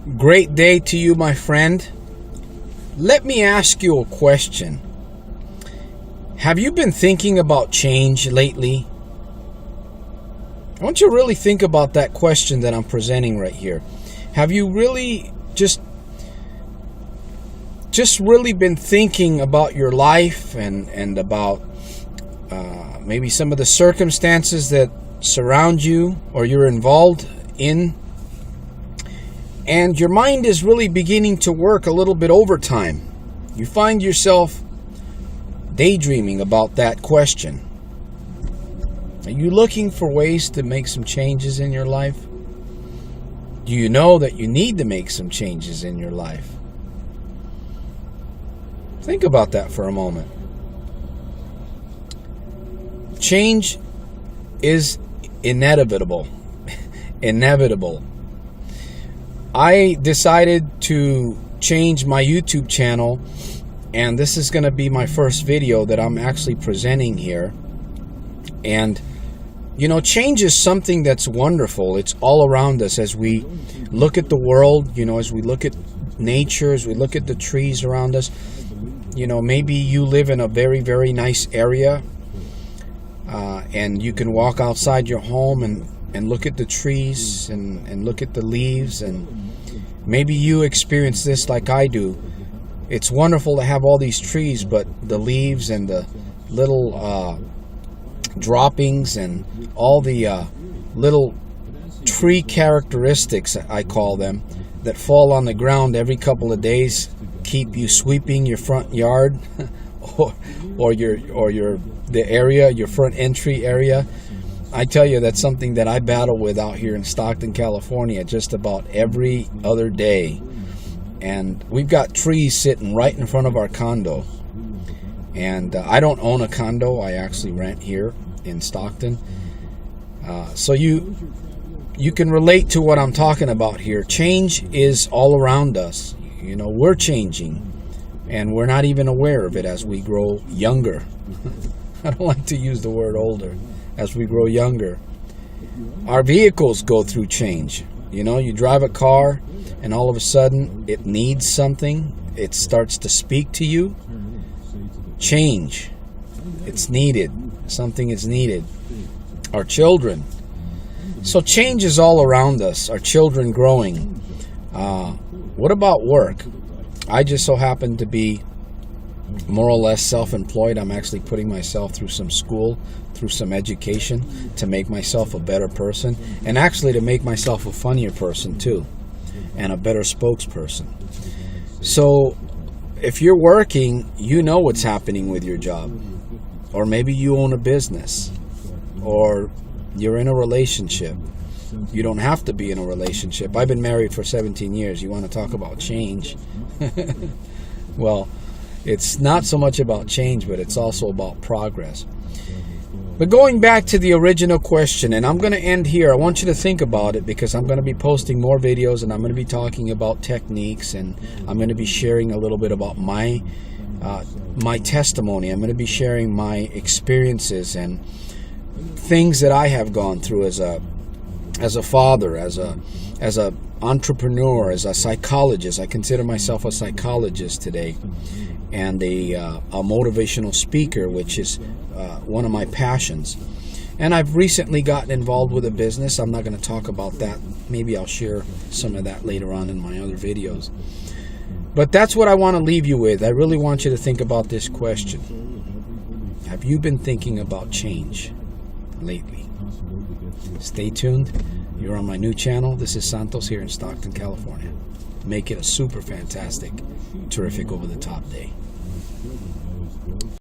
Great day to you, my friend. Let me ask you a question. Have you been thinking about change lately? I want you to really think about that question that I'm presenting right here. Have you really just really been thinking about your life and about maybe some of the circumstances that surround you or you're involved in? And your mind is really beginning to work a little bit overtime. You find yourself daydreaming about that question. Are you looking for ways to make some changes in your life? Do you know that you need to make some changes in your life? Think about that for a moment. Change is inevitable. Inevitable. I decided to change my YouTube channel, and this is going to be my first video that I'm actually presenting here. And you know, change is something that's wonderful. It's all around us as we look at the world, you know, as we look at nature, as we look at the trees around us. You know, maybe you live in a very, very nice area, and you can walk outside your home and look at the trees and look at the leaves, and maybe you experience this like I do. It's wonderful to have all these trees, but the leaves and the little droppings and all the little tree characteristics, I call them, that fall on the ground every couple of days keep you sweeping your front yard or the area, your front entry area. I tell you, that's something that I battle with out here in Stockton, California, just about every other day. And we've got trees sitting right in front of our condo. And I don't own a condo. I actually rent here in Stockton. So you can relate to what I'm talking about here. Change is all around us. You know, we're changing, and we're not even aware of it as we grow younger. I don't like to use the word older. As we grow younger, our vehicles go through change. You know, you drive a car, and all of a sudden it needs something. It starts to speak to you. Change. It's needed. Something is needed. Our children. So change is all around us. Our children growing. What about work? I just so happen to be more or less self-employed. I'm actually putting myself through some school, through some education to make myself a better person, and actually to make myself a funnier person too, and a better spokesperson. So if you're working, you know what's happening with your job. Or maybe you own a business, or you're in a relationship. You don't have to be in a relationship. I've been married for 17 years. You want to talk about change? Well, it's not so much about change, but it's also about progress. But going back to the original question, and I'm going to end here. I want you to think about it, because I'm going to be posting more videos, and I'm going to be talking about techniques, and I'm going to be sharing a little bit about my testimony. I'm going to be sharing my experiences and things that I have gone through as a father, as a entrepreneur, as a psychologist. I consider myself a psychologist today, and a motivational speaker, which is one of my passions. And I've recently gotten involved with a business. I'm not going to talk about that. Maybe I'll share some of that later on in my other videos. But that's what I want to leave you with. I really want you to think about this question. Have you been thinking about change lately? Stay tuned. You're on my new channel. This is Santos here in Stockton, California. Make it a super fantastic, terrific, over-the-top day.